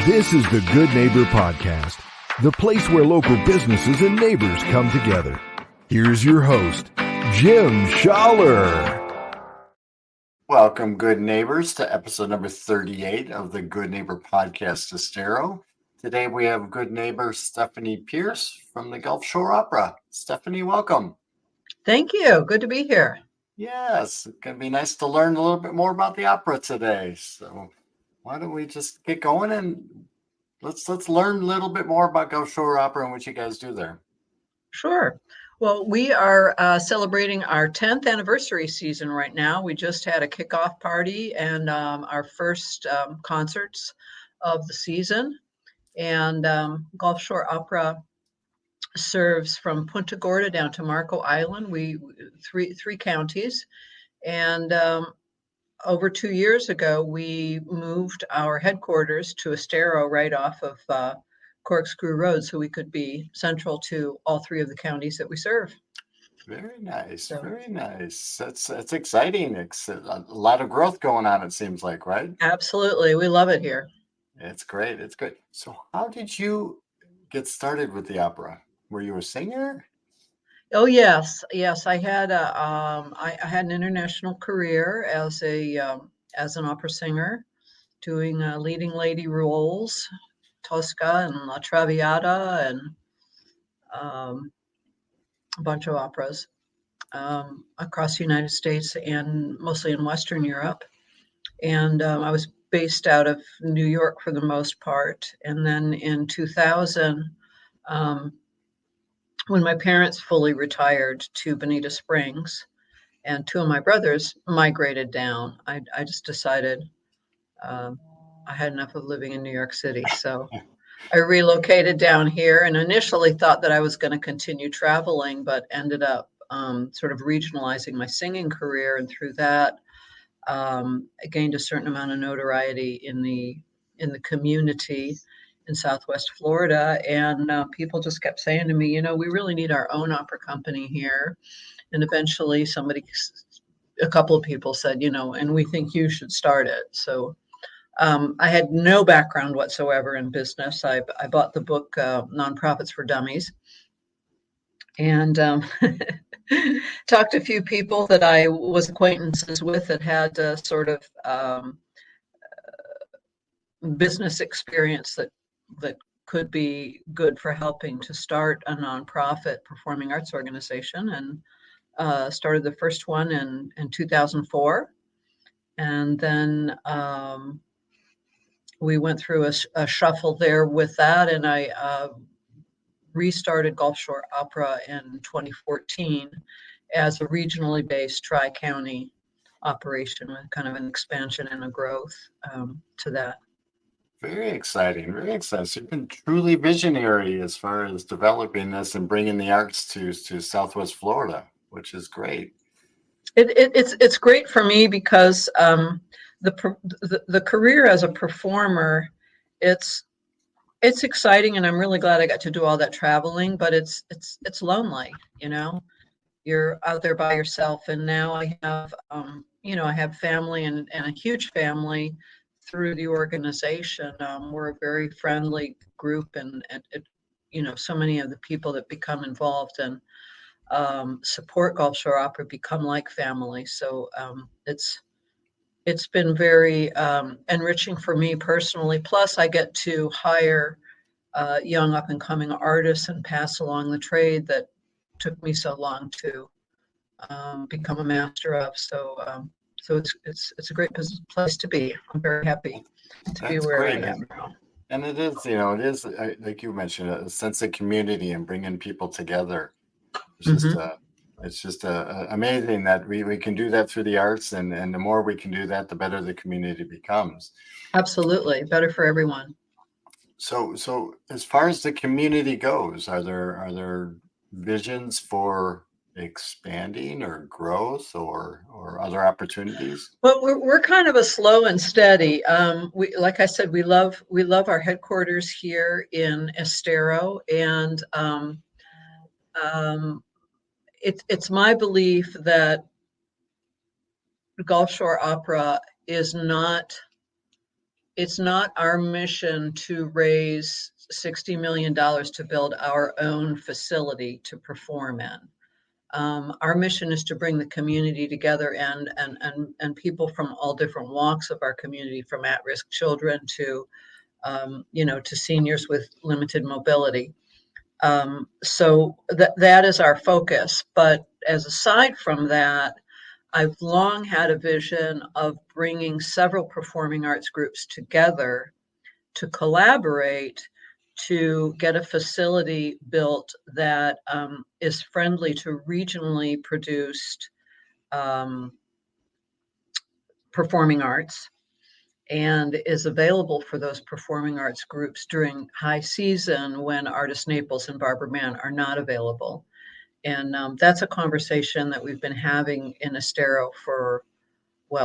This is the Good Neighbor Podcast, the place where local businesses and neighbors come together. Here's your host, Jim Schaller. Welcome, good neighbors, to episode number 38 of the Good Neighbor Podcast Estero. Today we have good neighbor Steffanie Pearce from the Gulfshore Opera. Steffanie, welcome. Thank you. Good to be here. Yes, it's going to be nice to learn a little bit more about the opera today. So why don't we just get going and let's learn a little bit more about Gulfshore Opera and what you guys do there. Sure. Well, we are celebrating our 10th anniversary season right now. We just had a kickoff party and our first concerts of the season. And Gulfshore Opera serves from Punta Gorda down to Marco Island. We three counties. And over 2 years ago, we moved our headquarters to Estero right off of Corkscrew Road so we could be central to all three of the counties that we serve. Very nice. Very nice. That's exciting. It's a lot of growth going on, it seems like, right? Absolutely. We love it here. It's great. It's good. So how did you get started with the opera? Were you a singer? Oh, yes. I had I had an international career as an opera singer, doing leading lady roles, Tosca and La Traviata, and a bunch of operas across the United States and mostly in Western Europe. And I was based out of New York for the most part. And then in 2000, when my parents fully retired to Bonita Springs and two of my brothers migrated down, I just decided I had enough of living in New York City. So I relocated down here and initially thought that I was going to continue traveling, but ended up sort of regionalizing my singing career. And through that, I gained a certain amount of notoriety in the community in Southwest Florida. And people just kept saying to me, we really need our own opera company here. And eventually a couple of people said, and we think you should start it. So I had no background whatsoever in business. I bought the book Nonprofits for Dummies and talked to a few people that I was acquaintances with that had sort of business experience that could be good for helping to start a nonprofit performing arts organization, and started the first one in 2004. And then we went through a shuffle there with that, and I restarted Gulfshore Opera in 2014 as a regionally based tri-county operation with kind of an expansion and a growth to that. Very exciting. Very exciting. So you've been truly visionary as far as developing this and bringing the arts to Southwest Florida, which is great. It's great for me because the career as a performer, it's exciting, and I'm really glad I got to do all that traveling. But it's lonely, You're out there by yourself, and now I have I have family and a huge family through the organization. We're a very friendly group, and so many of the people that become involved and support Gulfshore Opera become like family. So it's been very enriching for me personally. Plus, I get to hire young up and coming artists and pass along the trade that took me so long to become a master of. So it's a great place to be. I'm very happy to be where I am now. And it is like you mentioned, a sense of community and bringing people together. It's just amazing that we can do that through the arts, and the more we can do that, the better the community becomes. Absolutely, better for everyone. So as far as the community goes, are there visions for expanding or growth or other opportunities? Well, we're kind of a slow and steady. We, like I said, we love our headquarters here in Estero, and it's my belief that Gulfshore Opera is not it's not our mission to raise $60 million to build our own facility to perform in. Our mission is to bring the community together and people from all different walks of our community, from at-risk children to, to seniors with limited mobility. So that is our focus. But as aside from that, I've long had a vision of bringing several performing arts groups together to collaborate to get a facility built that is friendly to regionally produced performing arts and is available for those performing arts groups during high season when Artist Naples and Barbara Mann are not available. And that's a conversation that we've been having in Estero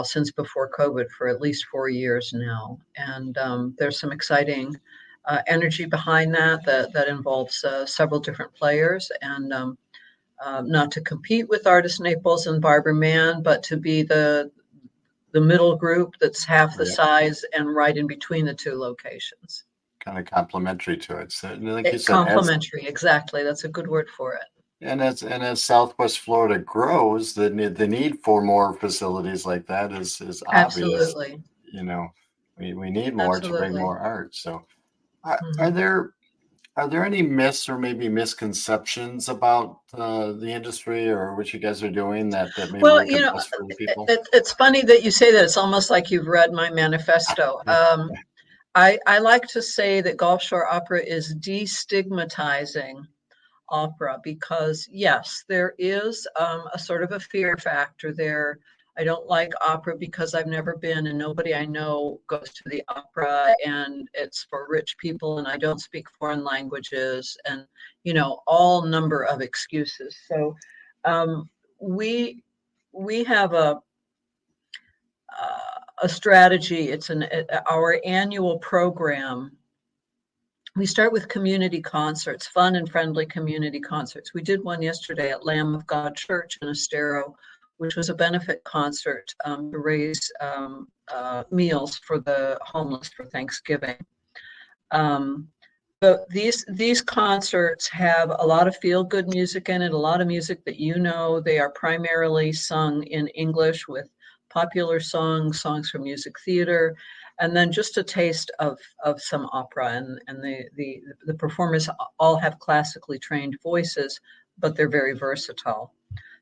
since before COVID, for at least 4 years now. And there's some exciting energy behind that involves several different players, and not to compete with Artist Naples and Barbara Mann, but to be the middle group that's half the size and right in between the two locations. Kind of complementary to it. So, like you said, complementary, exactly. That's a good word for it. And as Southwest Florida grows, the need for more facilities like that is obvious. Absolutely. We need more to bring more art. So, are there any myths or maybe misconceptions about the industry or what you guys are doing that maybe you can bust for the people? It's funny that you say that. It's almost like you've read my manifesto. I like to say that Gulfshore Opera is destigmatizing opera, because yes, there is a sort of a fear factor there. I don't like opera because I've never been, and nobody I know goes to the opera, and it's for rich people, and I don't speak foreign languages, and all number of excuses. So we have a strategy. It's our annual program. We start with community concerts, fun and friendly community concerts. We did one yesterday at Lamb of God Church in Estero, which was a benefit concert to raise meals for the homeless for Thanksgiving. But these concerts have a lot of feel-good music in it, a lot of music that they are primarily sung in English with popular songs from music theater, and then just a taste of some opera. And the performers all have classically trained voices, but they're very versatile.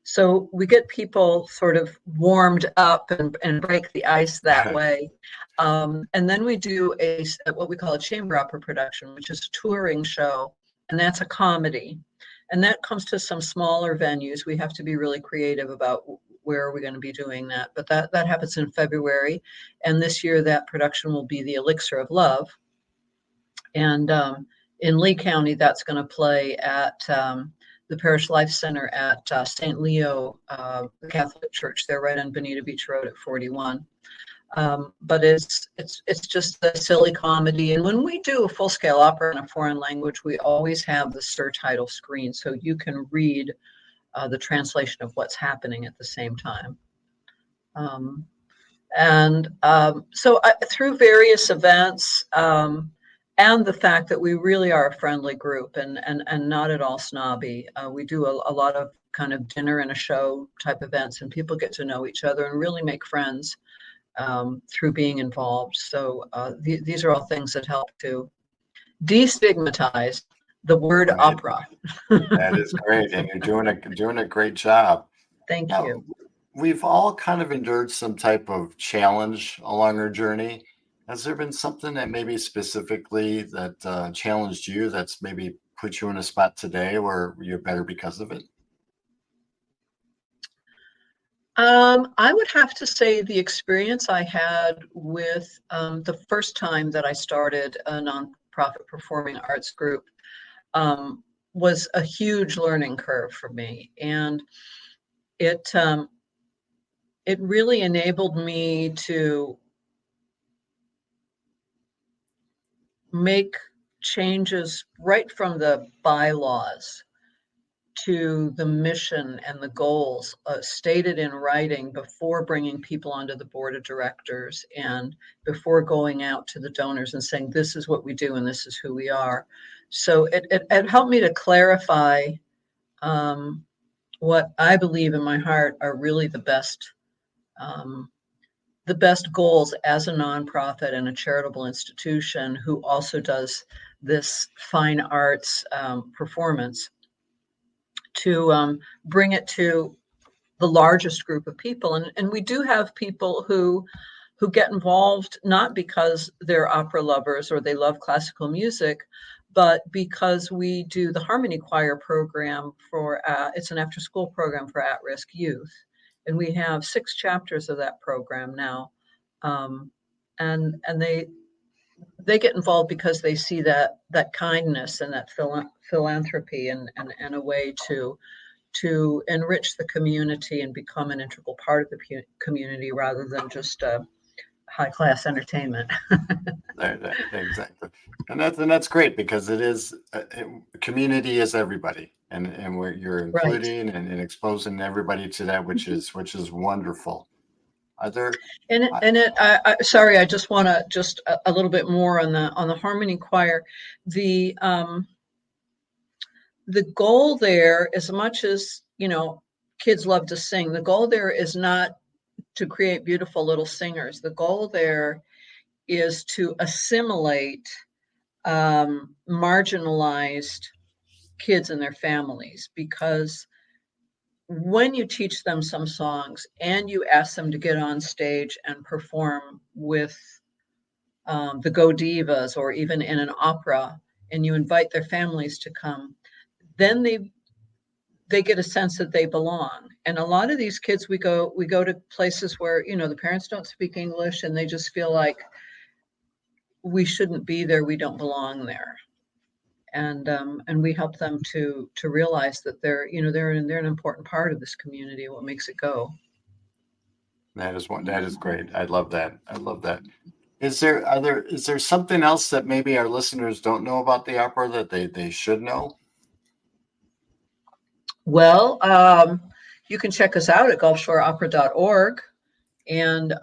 So we get people sort of warmed up and break the ice that way. And then we do what we call a chamber opera production, which is a touring show, and that's a comedy. And that comes to some smaller venues. We have to be really creative about where are we going to be doing that. But that happens in February. And this year that production will be The Elixir of Love. And in Lee County, that's going to play at the Parish Life Center at St. Leo, the Catholic Church. They're right on Bonita Beach Road at 41. But it's just a silly comedy. And when we do a full-scale opera in a foreign language, we always have the surtitle screen, so you can read the translation of what's happening at the same time. So through various events, and the fact that we really are a friendly group and not at all snobby, we do a lot of kind of dinner and a show type events, and people get to know each other and really make friends through being involved. So these are all things that help to destigmatize the word opera. That is great, and you're doing a great job. Thank you. We've all kind of endured some type of challenge along our journey. Has there been something that maybe specifically that challenged you, that's maybe put you in a spot today where you're better because of it? I would have to say the experience I had with the first time that I started a nonprofit performing arts group was a huge learning curve for me. And it really enabled me to make changes right from the bylaws to the mission and the goals stated in writing before bringing people onto the board of directors and before going out to the donors and saying, this is what we do and this is who we are. So it helped me to clarify what I believe in my heart are really the best goals as a nonprofit and a charitable institution who also does this fine arts performance, to bring it to the largest group of people. And we do have people who get involved not because they're opera lovers or they love classical music, but because we do the Harmony Choir program for, it's an after-school program for at-risk youth. And we have 6 chapters of that program now. And they get involved because they see that kindness and that philanthropy and a way to enrich the community and become an integral part of the community rather than just high class entertainment. Exactly, and that's great because it is community is everybody, and where you're including right. and exposing everybody to that, which is wonderful. Are there? Sorry, I just want to just a little bit more on the Harmony Choir. The goal there, as much as kids love to sing, the goal there is not to create beautiful little singers. The goal there is to assimilate marginalized kids and their families, because when you teach them some songs and you ask them to get on stage and perform with the Go Divas or even in an opera, and you invite their families to come, then they get a sense that they belong. And a lot of these kids, we go to places where, the parents don't speak English and they just feel like we shouldn't be there, we don't belong there. And we help them to realize that they're an important part of this community, what makes it go. That is great. I love that. Is there something else that maybe our listeners don't know about the opera that they should know? Well, you can check us out at gulfshoreopera.org. And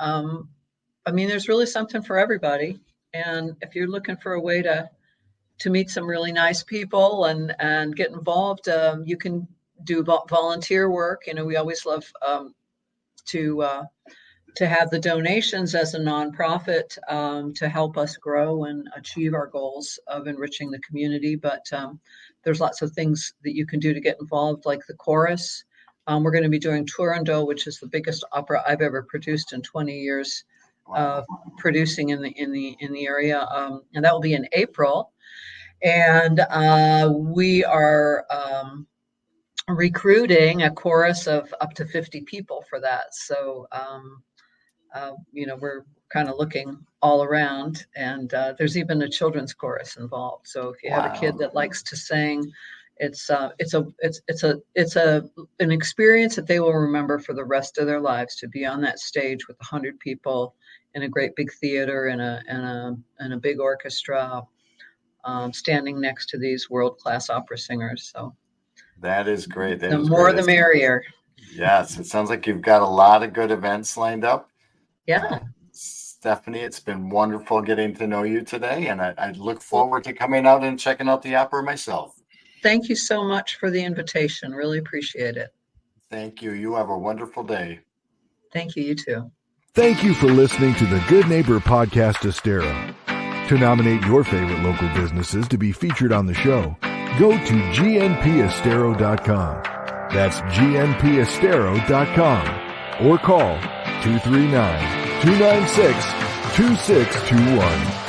there's really something for everybody. And if you're looking for a way to meet some really nice people and get involved, you can do volunteer work. We always love to have the donations as a nonprofit to help us grow and achieve our goals of enriching the community. But there's lots of things that you can do to get involved, like the chorus. We're going to be doing Turandot, which is the biggest opera I've ever produced in 20 years producing in the area, and that will be in April. And we are recruiting a chorus of up to 50 people for that. So, we're kind of looking all around, and there's even a children's chorus involved. So if you have a kid that likes to sing, it's an experience that they will remember for the rest of their lives, to be on that stage with 100 people in a great big theater and a big orchestra, standing next to these world-class opera singers. So that is great. The more the merrier. Yes, it sounds like you've got a lot of good events lined up. Yeah. Steffanie, it's been wonderful getting to know you today, and I look forward to coming out and checking out the opera myself. Thank you so much for the invitation. Really appreciate it. Thank you. You have a wonderful day. Thank you. You too. Thank you for listening to the Good Neighbor Podcast Estero. To nominate your favorite local businesses to be featured on the show, go to gnpestero.com. That's gnpestero.com, or call 239-296-2621.